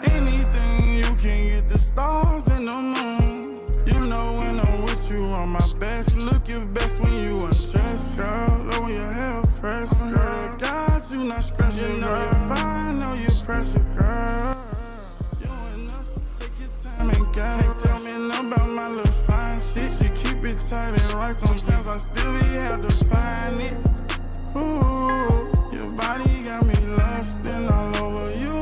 Anything you can get the stars and the moon. You know when I'm with you on my best. Look your best when you undress, girl. Love when your hair pressed, girl. God, you not scratching. You know you're fine, know you pressure, girl. You and us, take your time and can't tell me nothing about my little fine shit. She keep it tight and right. Sometimes I still be have to find it. Ooh, your body got me lusting all over you.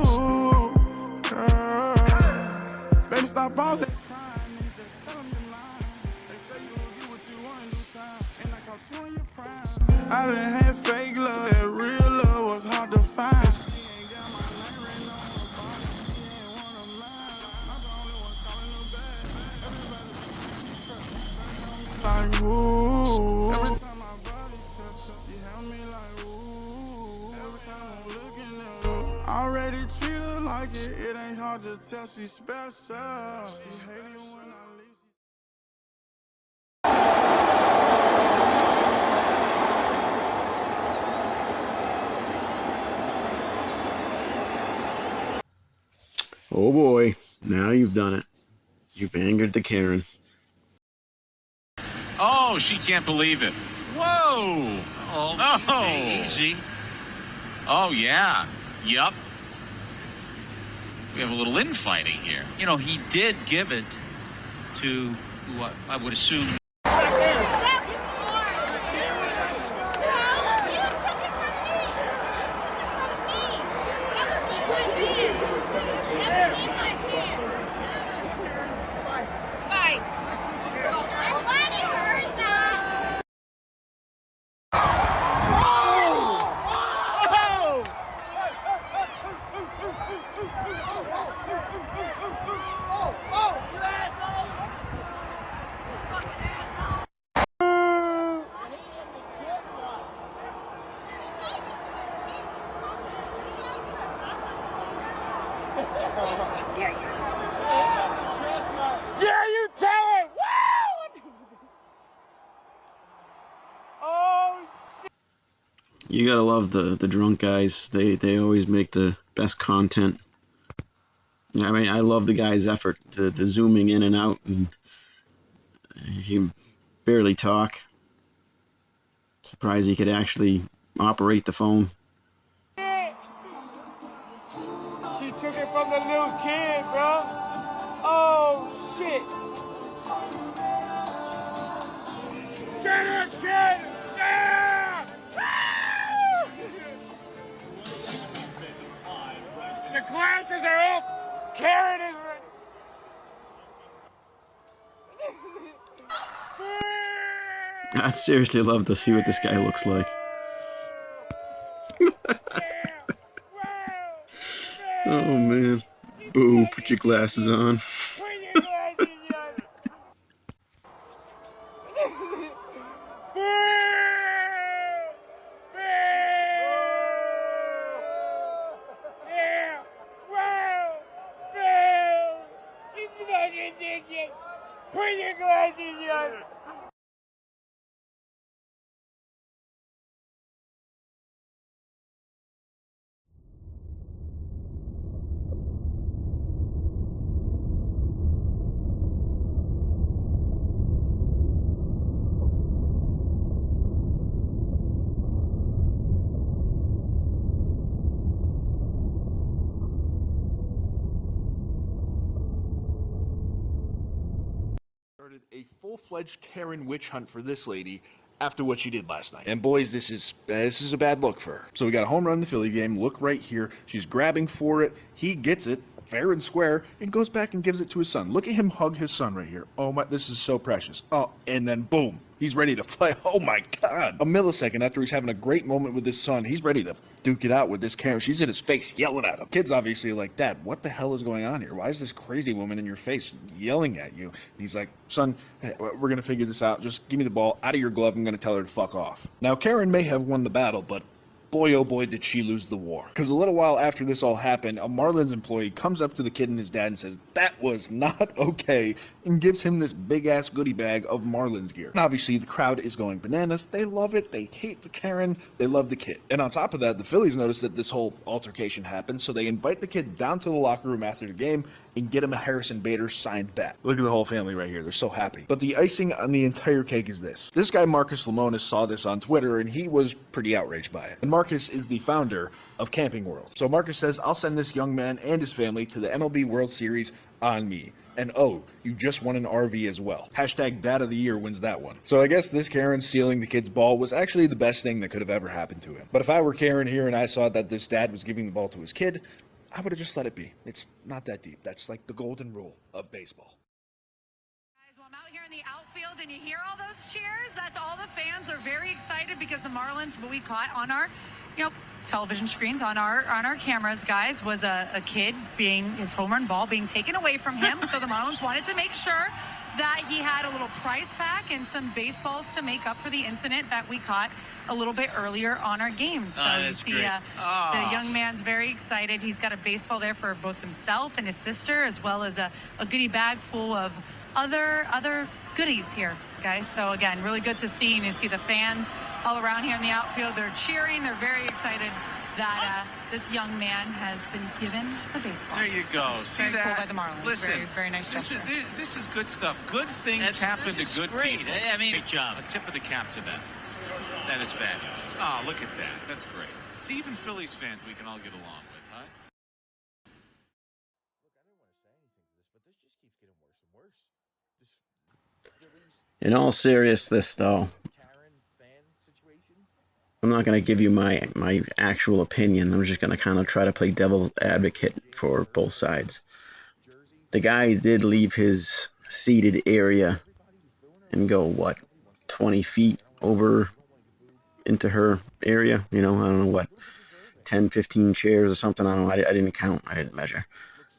Baby, stop all that crying and just tell them you're lying. They say you will get what you want in due time, and I caught you in your prime. I done had fake love, that real love was hard to find. She ain't got my name written on her body, she ain't one of mine. I'm the only one calling her back. Everybody like, ooh. Every time my body touch her, she held me like, ooh. Every time I'm looking at her, already treat her like it. It ain't hard to tell she's special. She hate it when I leave. Oh boy, now you've done it. You've angered the Karen. Oh, she can't believe it. Whoa! Oh, easy. Oh, yeah. Yup. We have a little infighting here. You know, he did give it to who I would assume. Yeah, you tell it! Woo! Oh, shit! You gotta love the drunk guys. They always make the best content. I mean, I love the guy's effort, the zooming in and out, and he can barely talk. Surprised he could actually operate the phone. She took it from the little kid, bro. Oh, shit. Get her, kid! Yeah! The classes are up. Karen is ready. I'd seriously love to see what this guy looks like. Oh man. Boo, put your glasses on. Put your glasses on. A full-fledged Karen witch hunt for this lady after what she did last night. And boys, this is a bad look for her. So we got a home run in the Philly game. Look right here. She's grabbing for it. He gets it fair and square and goes back and gives it to his son. Look at him hug his son right here. Oh my, this is so precious. Oh, and then boom, he's ready to fly. Oh my God. A millisecond after he's having a great moment with his son, he's ready to duke it out with this Karen. She's in his face yelling at him. Kids obviously like, Dad, what the hell is going on here? Why is this crazy woman in your face yelling at you? And he's like, son, we're going to figure this out. Just give me the ball out of your glove. I'm going to tell her to fuck off. Now, Karen may have won the battle, but boy oh boy did she lose the war. Because a little while after this all happened, a Marlins employee comes up to the kid and his dad and says, "That was not okay," and gives him this big ass goodie bag of Marlins gear. And obviously the crowd is going bananas. They love it. They hate the Karen. They love the kid. And on top of that, the Phillies notice that this whole altercation happened, so they invite the kid down to the locker room after the game and get him a Harrison Bader signed bat. Look at the whole family right here. They're so happy. But the icing on the entire cake is this. This guy, Marcus Lemonis, saw this on Twitter, and he was pretty outraged by it. And Marcus is the founder of Camping World. So Marcus says, "I'll send this young man and his family to the MLB World Series on me. And oh, you just won an RV as well. Hashtag Dad of the Year wins that one." So I guess this Karen stealing the kid's ball was actually the best thing that could have ever happened to him. But if I were Karen here and I saw that this dad was giving the ball to his kid, I would have just let it be. It's not that deep. That's like the golden rule of baseball. Guys, well, I'm out here in the outfield and you hear all those cheers. That's all the fans are very excited because the Marlins, what we caught on our, television screens, on our cameras, guys, was a kid being, his home run ball being taken away from him. So the Marlins wanted to make sure that he had a little prize pack and some baseballs to make up for the incident that we caught a little bit earlier on our game. So you see the young man's very excited. He's got a baseball there for both himself and his sister, as well as a goodie bag full of other goodies here, guys. So again, really good to see, and you see the fans all around here in the outfield. They're cheering. They're very excited that this young man has been given a baseball. There you go. See very that? Cool by the Marlins. Listen, very, very nice gesture. This is good stuff. Good things happen to good people. I mean, great job. A tip of the cap to them. That is fabulous. Oh, look at that. That's great. See, even Phillies fans we can all get along with, huh? In all seriousness, though, I'm not going to give you my actual opinion. I'm just going to kind of try to play devil's advocate for both sides. The guy did leave his seated area and go, 20 feet over into her area? I don't know what, 10, 15 chairs or something? I don't know. I didn't count. I didn't measure.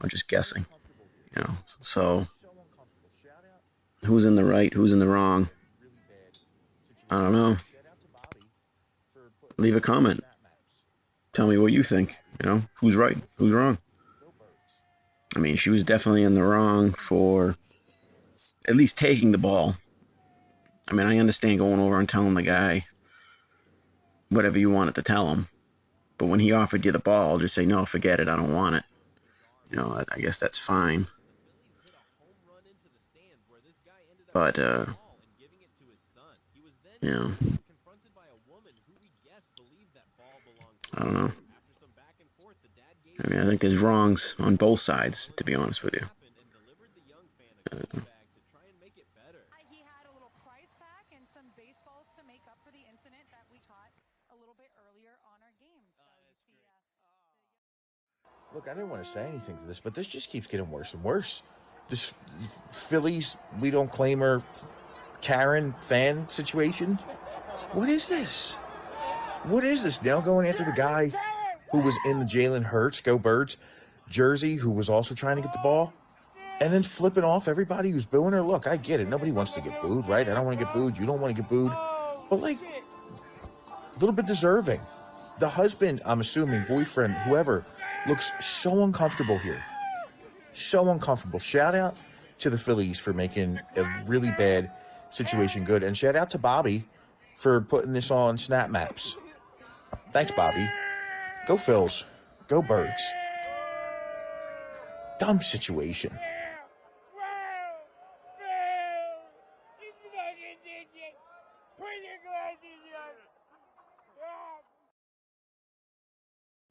I'm just guessing. So who's in the right? Who's in the wrong? I don't know. Leave a comment. Tell me what you think. Who's right? Who's wrong? I mean, she was definitely in the wrong for at least taking the ball. I mean, I understand going over and telling the guy whatever you wanted to tell him. But when he offered you the ball, just say, "No, forget it. I don't want it." I guess that's fine. But, I don't know. I mean, I think there's wrongs on both sides, to be honest with you. He had a little prize pack and some baseballs to make up for the incident that we caught a little bit earlier on our game. So you see, Look, I didn't want to say anything to this, but this just keeps getting worse and worse. This Phillies, we don't claim her Karen fan situation. What is this? What is this? Now going after the guy who was in the Jalen Hurts, Go Birds, jersey, who was also trying to get the ball, and then flipping off everybody who's booing her. Look, I get it. Nobody wants to get booed, right? I don't want to get booed. You don't want to get booed. But, a little bit deserving. The husband, I'm assuming, boyfriend, whoever, looks so uncomfortable here. So uncomfortable. Shout out to the Phillies for making a really bad situation good. And shout out to Bobby for putting this on Snap Maps. Thanks, Bobby. Go Phils. Go Birds. Dumb situation.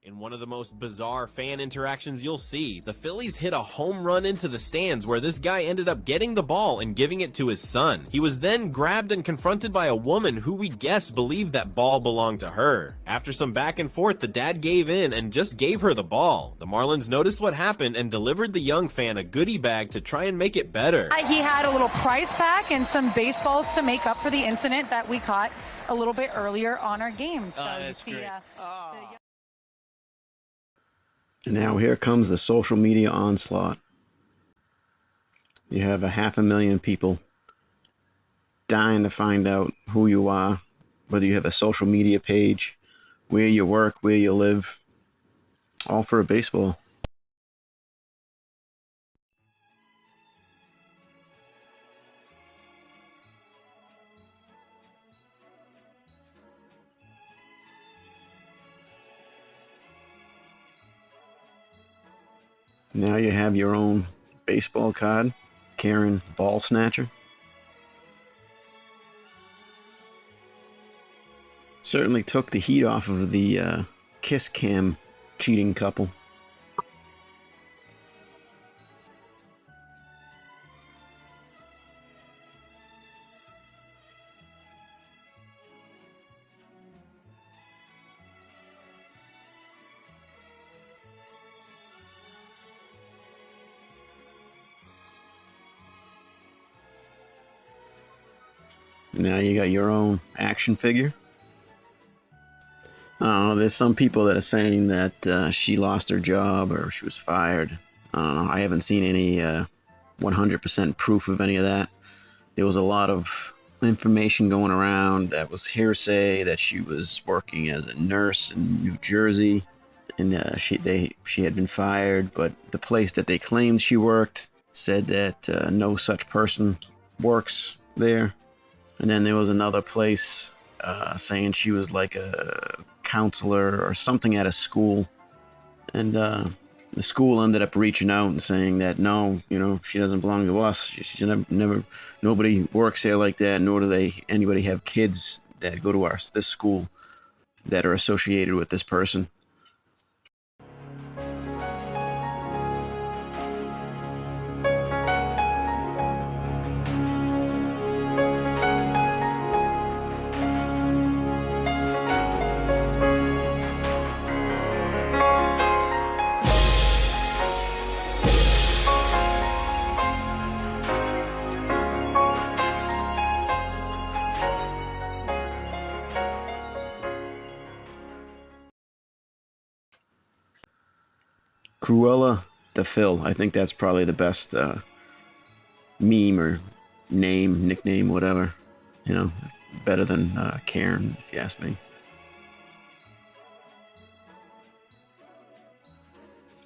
In one of the most bizarre fan interactions you'll see, the Phillies hit a home run into the stands where this guy ended up getting the ball and giving it to his son. He was then grabbed and confronted by a woman who we guess believed that ball belonged to her. After some back and forth, the dad gave in and just gave her the ball. The Marlins noticed what happened and delivered the young fan a goodie bag to try and make it better. he had a little prize pack and some baseballs to make up for the incident that we caught a little bit earlier on our game. So you see, And now here comes the social media onslaught. You have 500,000 people dying to find out who you are, whether you have a social media page where you work, where you live, all for a baseball. Now you have your own baseball card, Karen Ball Snatcher. Certainly took the heat off of the kiss cam cheating couple. Now you got your own action figure. I don't know, there's some people that are saying that she lost her job or she was fired. I don't know, I haven't seen any 100% proof of any of that. There was a lot of information going around that was hearsay, that she was working as a nurse in New Jersey, and she had been fired, but the place that they claimed she worked said that no such person works there. And then there was another place saying she was like a counselor or something at a school. And the school ended up reaching out and saying that no, she doesn't belong to us. She never, nobody works here like that, nor do anybody have kids that go to this school that are associated with this person. Cruella de Phil. I think that's probably the best meme or nickname, whatever. Better than Karen, if you ask me.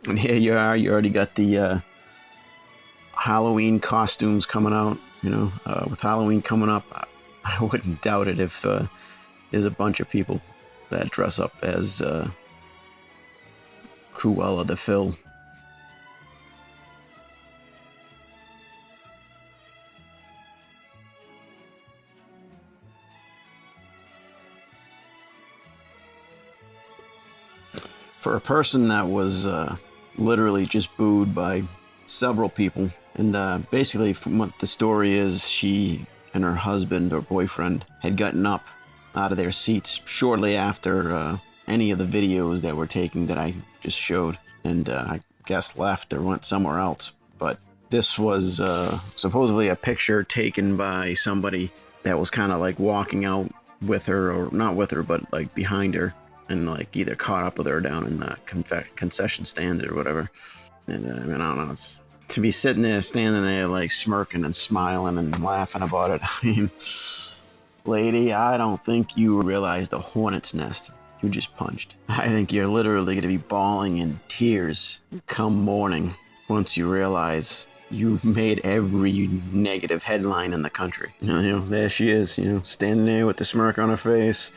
And here you are. You already got the Halloween costumes coming out. With Halloween coming up, I wouldn't doubt it if there's a bunch of people that dress up as Cruella de Phil. For a person that was literally just booed by several people, and basically from what the story is, she and her husband or boyfriend had gotten up out of their seats shortly after any of the videos that were taken that I just showed, and I guess left or went somewhere else. But this was supposedly a picture taken by somebody that was kind of like walking out with her, or not with her, but like behind her, and like either caught up with her down in the concession stand or whatever. And I don't know, it's to be sitting there, standing there, like smirking and smiling and laughing about it. I mean, lady, I don't think you realize the hornet's nest you just punched. I think you're literally going to be bawling in tears come morning once you realize you've made every negative headline in the country. There she is, standing there with the smirk on her face.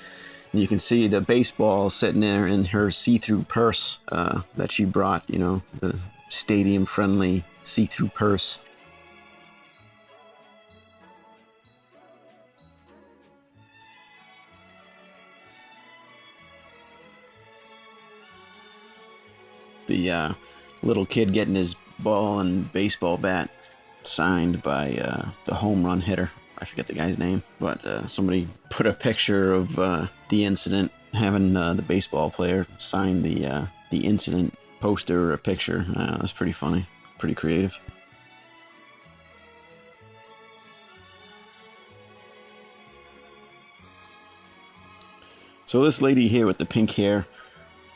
And you can see the baseball sitting there in her see-through purse that she brought, the stadium-friendly see-through purse. The little kid getting his ball and baseball bat signed by the home run hitter. I forget the guy's name, but somebody put a picture of the incident, having the baseball player sign the incident poster or a picture. That's pretty funny, pretty creative. So this lady here with the pink hair,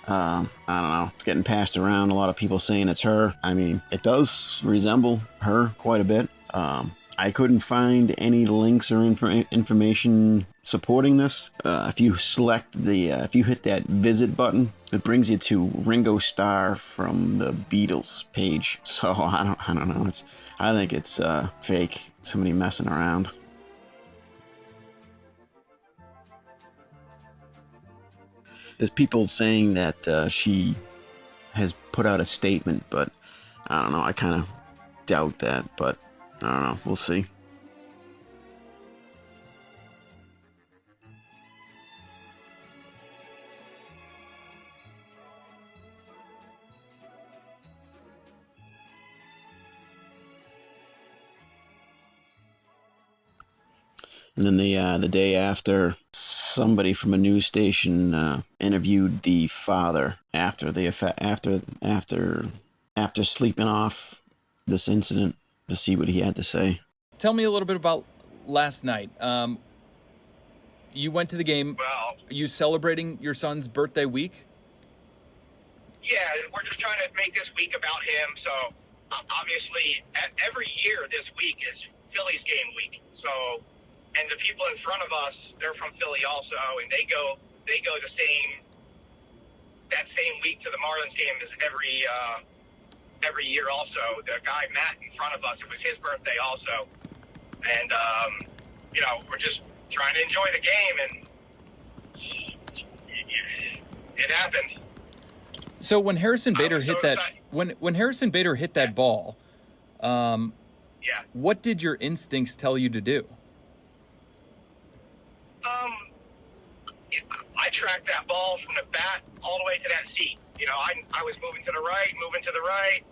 I don't know, it's getting passed around. A lot of people saying it's her. I mean, it does resemble her quite a bit. I I couldn't find any links or information supporting this. If you if you hit that visit button, it brings you to Ringo Starr from the Beatles page. So I don't know. I think it's fake. Somebody messing around. There's people saying that she has put out a statement, but I don't know. I kind of doubt that, but I don't know. We'll see. And then the day after, somebody from a news station interviewed the father after sleeping off this incident to see what he had to say. Tell me a little bit about last night. You went to the game. Well, Are you celebrating your son's birthday week? yeah, we're just trying to make this week about him. So obviously, every year this week is Phillies game week. So, and the people in front of us, they're from Philly also, and they go that same week to the Marlins game as every year also. The guy Matt in front of us, it was his birthday also, and we're just trying to enjoy the game, and it happened. So when Harrison Bader hit that, excited. when Harrison Bader hit that ball, Yeah. what did your instincts tell you to do? I tracked that ball from the bat all the way to that seat. I was moving to the right,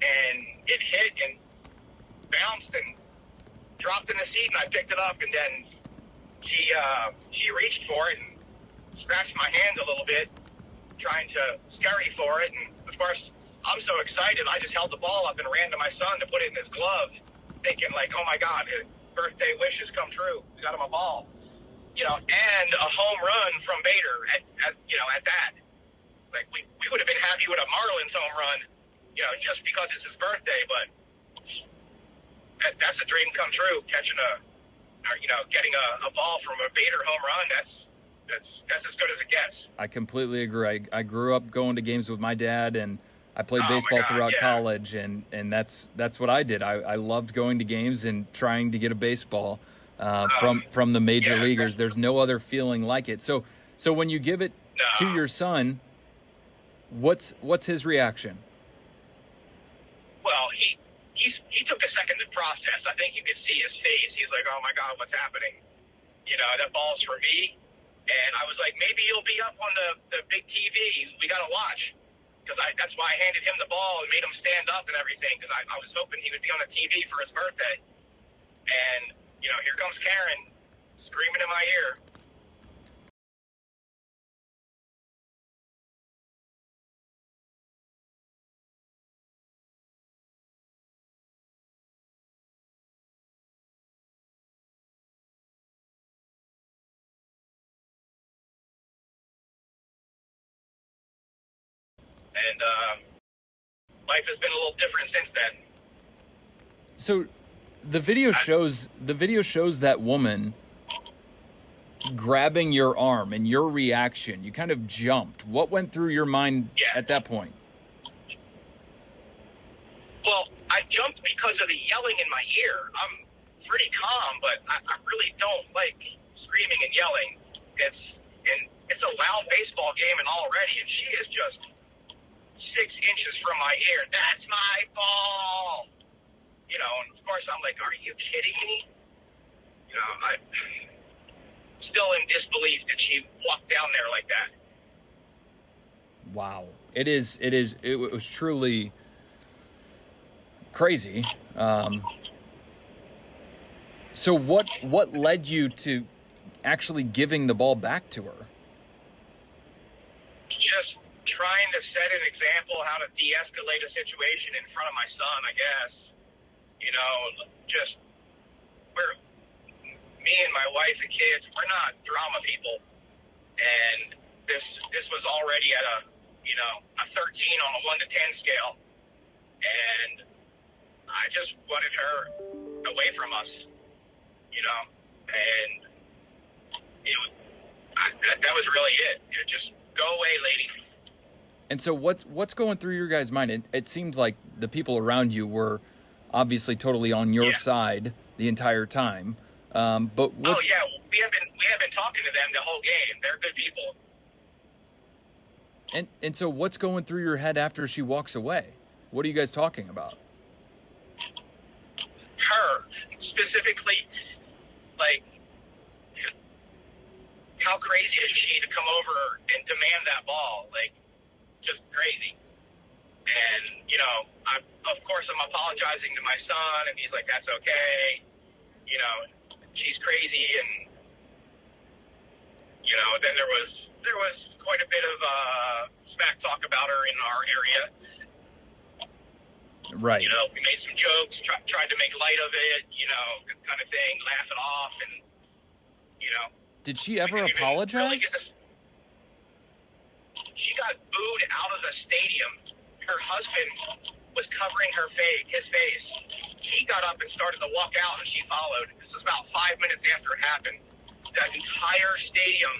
and it hit and bounced and dropped in the seat, and I picked it up, and then she reached for it and scratched my hand a little bit, trying to scare me for it. And of course, I'm so excited, I just held the ball up and ran to my son to put it in his glove, thinking like, oh my God, his birthday wishes come true. We got him a ball. And a home run from Bader at that. Like, we would have been happy with a Marlins home run, just because it's his birthday, but that's a dream come true, getting a ball from a Bader home run. That's as good as it gets. I completely agree. I grew up going to games with my dad, and I played Oh, my baseball God, throughout yeah. college, and that's what I did. I loved going to games and trying to get a baseball from the major yeah. leaguers. There's no other feeling like it. So when you give it to your son, what's his reaction? Well, he took a second to process. I think you could see his face. He's like, oh my God, what's happening? That ball's for me. And I was like, maybe you'll be up on the big TV. We got to watch. Because that's why I handed him the ball and made him stand up and everything, because I was hoping he would be on the TV for his birthday. And, here comes Karen screaming in my ear. And life has been a little different since then. So the video shows that woman grabbing your arm, and your reaction. You kind of jumped. What went through your mind at that point? Well, I jumped because of the yelling in my ear. I'm pretty calm, but I really don't like screaming and yelling. It's a loud baseball game, and already, and she is just 6 inches from my ear. That's my ball. And of course I'm like, are you kidding me? I'm still in disbelief that she walked down there like that. Wow. It was truly crazy. So what led you to actually giving the ball back to her? Just trying to set an example how to de-escalate a situation in front of my son, I guess. Me and my wife and kids, we're not drama people. And this was already at a 13 on a 1 to 10 scale. And I just wanted her away from us, and that was really it. Just go away, lady. And so what's going through your guys' mind? It seemed like the people around you were obviously totally on your side the entire time. But what... Oh yeah, we have been talking to them the whole game. They're good people. And so what's going through your head after she walks away? What are you guys talking about? Her specifically, like, how crazy is she to come over and demand that ball? Like, just crazy. And of course I'm apologizing to my son, and he's like, that's okay. She's crazy, and then there was quite a bit of smack talk about her in our area. Right. We made some jokes, tried to make light of it, kind of thing, laugh it off, and Did she ever apologize? Really she got booed out of the stadium. Her husband was covering his face. He got up and started to walk out, and she followed. This was about 5 minutes after it happened. The entire stadium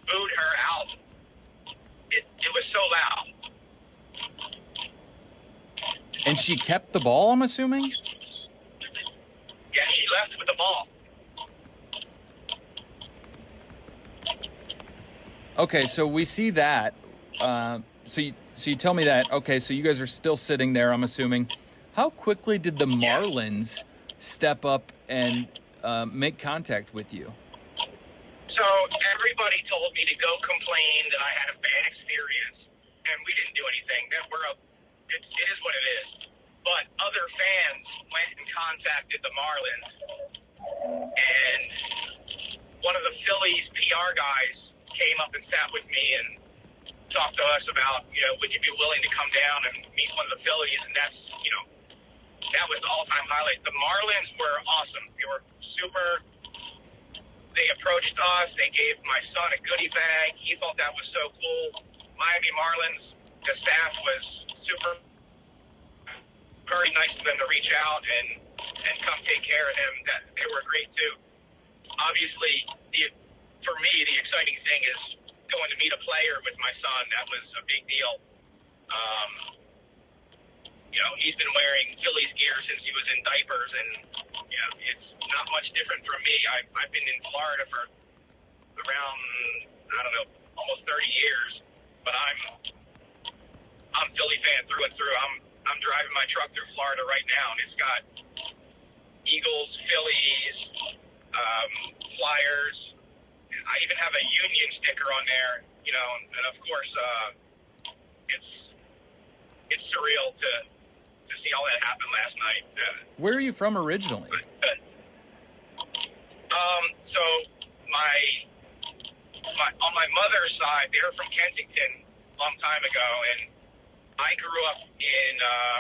booed her out. It was so loud. And she kept the ball, I'm assuming? Yeah, she left with the ball. Okay, so we see that. So you tell me that. Okay, so you guys are still sitting there, I'm assuming. How quickly did the Marlins step up and make contact with you? So everybody told me to go complain that I had a bad experience, and we didn't do anything. It is what it is. But other fans went and contacted the Marlins, and one of the Phillies PR guys came up and sat with me and talked to us about, would you be willing to come down and meet one of the Phillies? And that's, that was the all-time highlight. The Marlins were awesome. They were super. They approached us. They gave my son a goodie bag. He thought that was so cool. Miami Marlins, the staff was super, very nice to them to reach out and come take care of him. They were great too. Obviously, for me, the exciting thing is going to meet a player with my son. That was a big deal. He's been wearing Phillies gear since he was in diapers, and it's not much different from me. I've been in Florida for around, almost 30 years, but I'm Philly fan through and through. I'm driving my truck through Florida right now, and it's got Eagles, Phillies, Flyers. I even have a Union sticker on there, and of course, it's surreal to see all that happen last night. Where are you from originally? So on my mother's side, they were from Kensington a long time ago, and I grew up in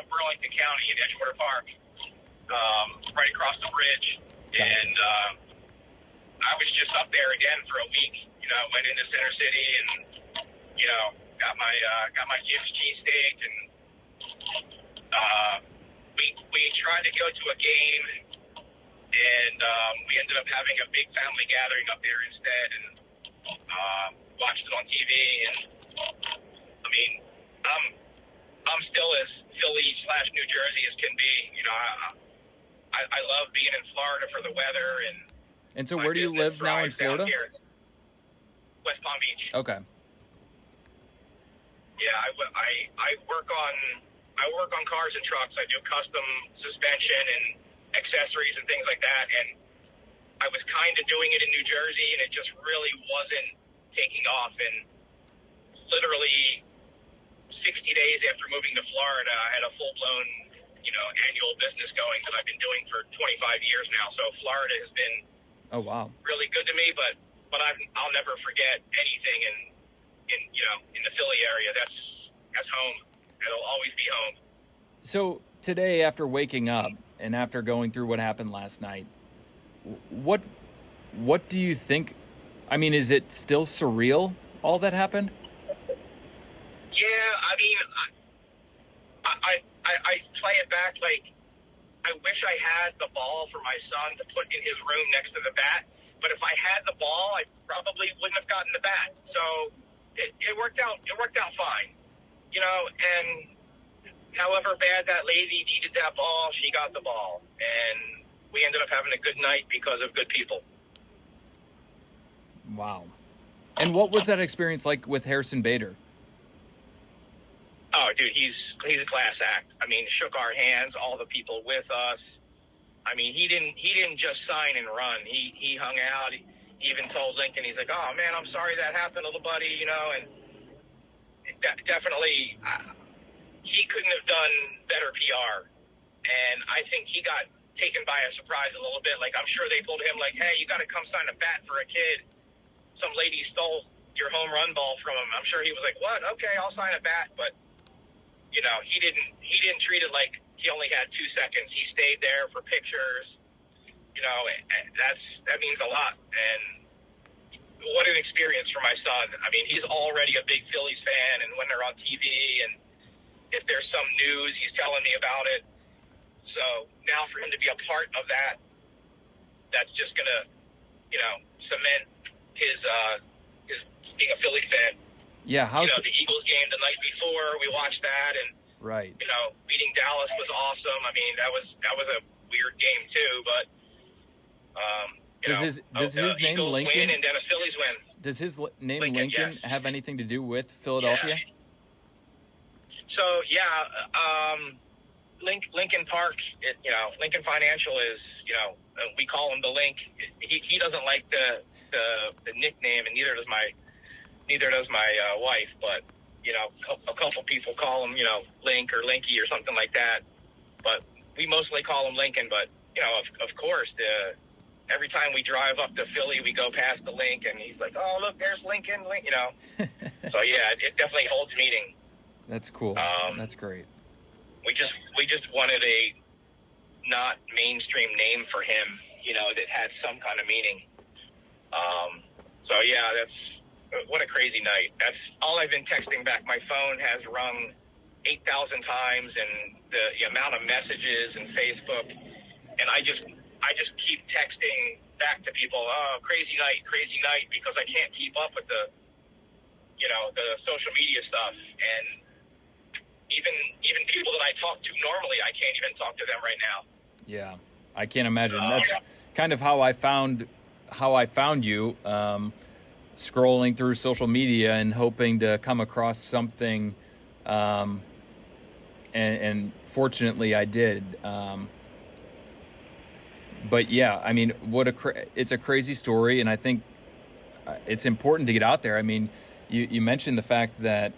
Burlington County in Edgewater Park, right across the bridge, and I was just up there again for a week. Went into Center City and got my Jim's cheesesteak, and we tried to go to a game, and we ended up having a big family gathering up there instead, and watched it on TV. And I mean, I'm still as Philly/New Jersey as can be. I love being in Florida for the weather and so where do you live now in Florida? West Palm Beach. Okay. Yeah, I work on cars and trucks. I do custom suspension and accessories and things like that. And I was kind of doing it in New Jersey, and it just really wasn't taking off. And literally 60 days after moving to Florida, I had a full-blown, annual business going that I've been doing for 25 years now. So Florida has been really good to me, but I'll never forget anything in the Philly area. That's home. It'll always be home. So today, after waking up and after going through what happened last night, what do you think? I mean, is it still surreal, all that happened? Yeah, I mean, I play it back like I wish I had the ball for my son to put in his room next to the bat. But if I had the ball, I probably wouldn't have gotten the bat. So it worked out. It worked out fine, you know. And however bad that lady needed that ball, she got the ball, and we ended up having a good night because of good people. Wow. And what was that experience like with Harrison Bader? Oh, dude, he's a class act. I mean, shook our hands, all the people with us. I mean, he didn't just sign and run. He hung out. He even told Lincoln, he's like, "Oh man, I'm sorry that happened, little buddy," you know. And definitely, he couldn't have done better PR. And I think he got taken by a surprise a little bit. Like, I'm sure they told him, like, "Hey, you got to come sign a bat for a kid. Some lady stole your home run ball from him." I'm sure he was like, "What? Okay, I'll sign a bat." But you know, he didn't treat it like he only had 2 seconds. He stayed there for pictures. You know, that means a lot. And what an experience for my son. I mean, he's already a big Phillies fan, and when they're on TV and if there's some news, he's telling me about it. So now for him to be a part of that, that's just gonna, you know, cement his being a Philly fan. Yeah, you know, the Eagles game the night before, we watched that, and right, you know, beating Dallas was awesome. I mean, that was a weird game too, but does his name Eagles Lincoln win and then a Phillies win. Does his name Lincoln yes. have anything to do with Philadelphia? Yeah. So yeah, Lincoln Park, you know, Lincoln Financial is, you know, we call him the Link. He doesn't like the nickname, and neither does my wife, but you know, a couple people call him, you know, Link or Linky or something like that, but we mostly call him Lincoln. But you know, of course, every time we drive up to Philly, we go past the Link, and he's like, "Oh, look, there's Lincoln," you know. So yeah, it definitely holds meaning. That's cool. That's great. We just wanted a not mainstream name for him, you know, that had some kind of meaning. So yeah, what a crazy night. That's all I've been texting back. My phone has rung 8,000 times, and the amount of messages and Facebook, and I just keep texting back to people, "Oh, crazy night," because I can't keep up with the social media stuff. And even people that I talk to normally, I can't even talk to them right now. Yeah, I can't imagine. That's kind of how I found you, scrolling through social media and hoping to come across something, and fortunately I did. But yeah, I mean, it's a crazy story, and I think it's important to get out there. I mean, you mentioned the fact that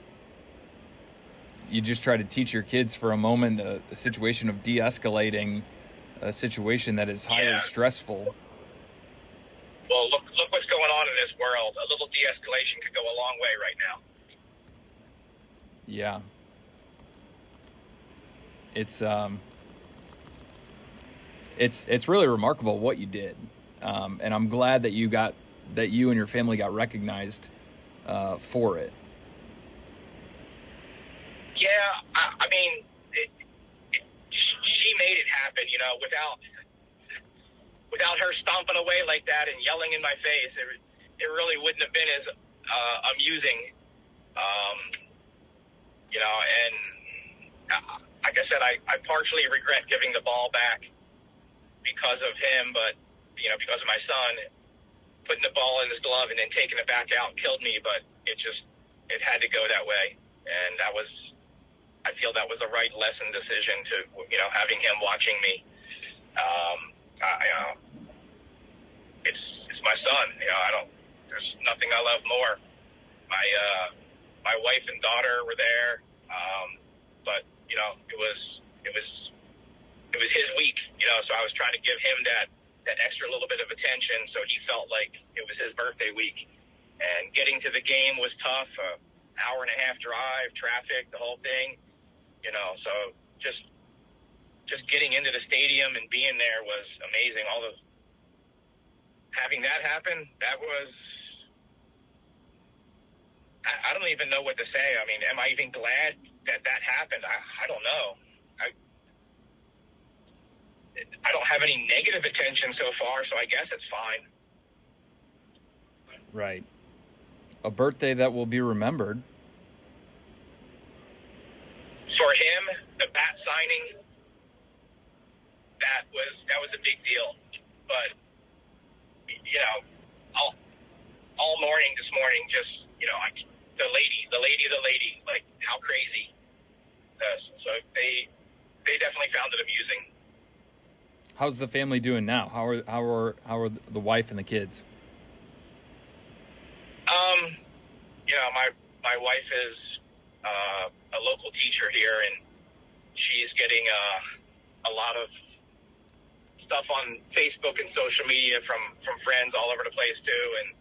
you just try to teach your kids for a moment a situation of de-escalating a situation that is highly stressful. Well, look what's going on in this world. A little de-escalation could go a long way right now. Yeah. It's really remarkable what you did. And I'm glad that you and your family got recognized for it. Yeah, I mean, she made it happen, you know, without her stomping away like that and yelling in my face, it really wouldn't have been as amusing. You know, and like I said, I partially regret giving the ball back because of him, but, you know, because of my son, putting the ball in his glove and then taking it back out killed me, but it had to go that way. And I feel that was the right lesson decision to, you know, having him watching me. It's my son, you know, there's nothing I love more. My wife and daughter were there. But, you know, it was his week, you know, so I was trying to give him that extra little bit of attention, so he felt like it was his birthday week. And getting to the game was tough, hour and a half drive, traffic, the whole thing, you know, so just getting into the stadium and being there was amazing. Having that happen, that was, I don't even know what to say. I mean, am I even glad that happened? I don't know. I don't have any negative attention so far, so I guess it's fine. Right. A birthday that will be remembered. For him, the bat signing, that was a big deal. But, you know, all morning this morning, just, you know, the lady, like, how crazy. So they definitely found it amusing. How's the family doing now? How are the wife and the kids? You know, my wife is a local teacher here, and she's getting a lot of stuff on Facebook and social media from friends all over the place too. And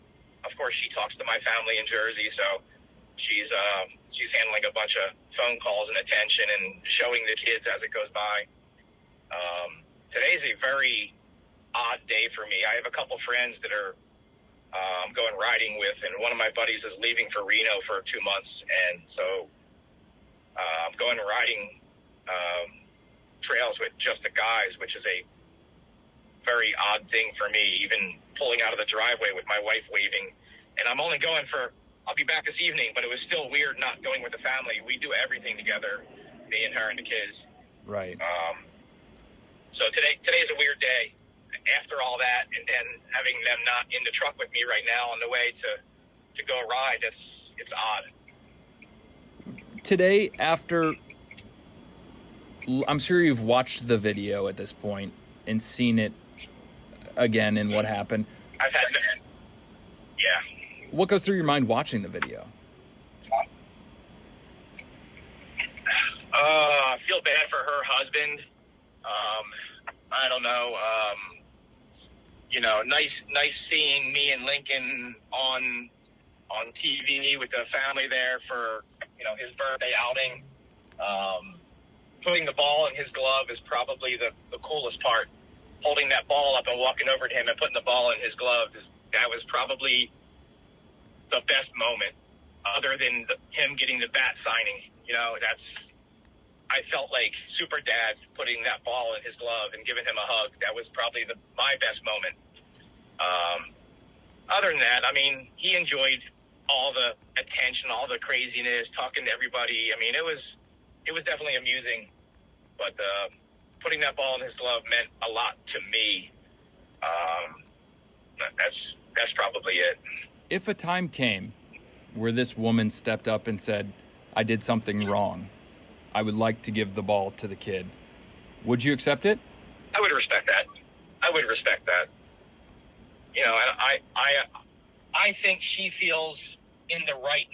of course, she talks to my family in Jersey, so she's handling a bunch of phone calls and attention and showing the kids as it goes by. Today's a very odd day for me. I have a couple friends that are going riding with, and one of my buddies is leaving for Reno for 2 months, and so I'm going riding trails with just the guys, which is a very odd thing for me, even pulling out of the driveway with my wife waving. And I'm only going I'll be back this evening, but it was still weird not going with the family. We do everything together, me and her and the kids. Right. So today's a weird day. After all that, and then having them not in the truck with me right now on the way to go ride, it's odd. Today, after, I'm sure you've watched the video at this point and seen it again and what happened. I've had, yeah. What goes through your mind watching the video? I feel bad for her husband. I don't know. You know, nice seeing me and Lincoln on TV with the family there for, you know, his birthday outing. Putting the ball in his glove is probably the coolest part. Holding that ball up and walking over to him and putting the ball in his glove, that was probably the best moment, other than him getting the bat signing. You know, I felt like Super Dad putting that ball in his glove and giving him a hug. That was probably my best moment. Other than that, I mean, he enjoyed all the attention, all the craziness, talking to everybody. I mean, it was definitely amusing, but putting that ball in his glove meant a lot to me. That's probably it. If a time came where this woman stepped up and said, I did something wrong, I would like to give the ball to the kid, would you accept it? I would respect that. You know, and I think she feels in the right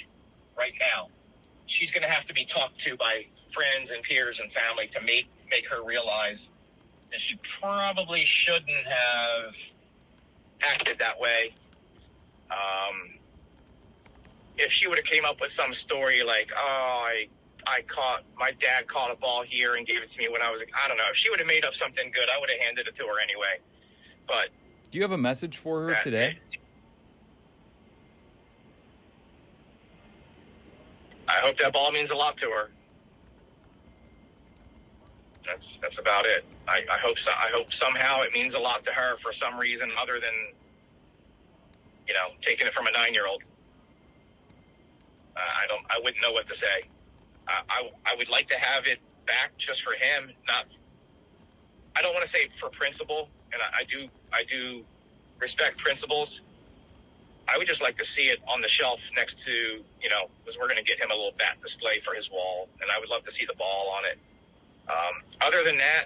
now. She's going to have to be talked to by friends and peers and family to make her realize that she probably shouldn't have acted that way. If she would have came up with some story like, my dad caught a ball here and gave it to me when I was, I don't know. If she would have made up something good, I would have handed it to her anyway. But do you have a message for her today? I hope that ball means a lot to her. That's about it. I hope so. I hope somehow it means a lot to her for some reason other than, you know, taking it from a 9-year-old. I wouldn't know what to say. I would like to have it back just for him. I don't want to say for principle, and I do respect principles. I would just like to see it on the shelf next to, you know, because we're going to get him a little bat display for his wall, and I would love to see the ball on it. Other than that,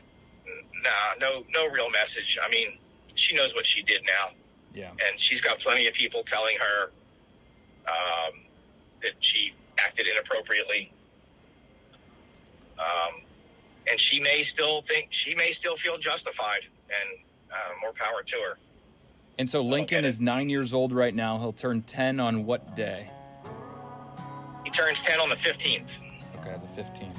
no real message. I mean, she knows what she did now. Yeah. And she's got plenty of people telling her that she acted inappropriately. And she may still feel justified, and more power to her. And so Lincoln is 9 years old right now. He'll turn 10 on what day? He turns 10 on the 15th. Okay, the 15th.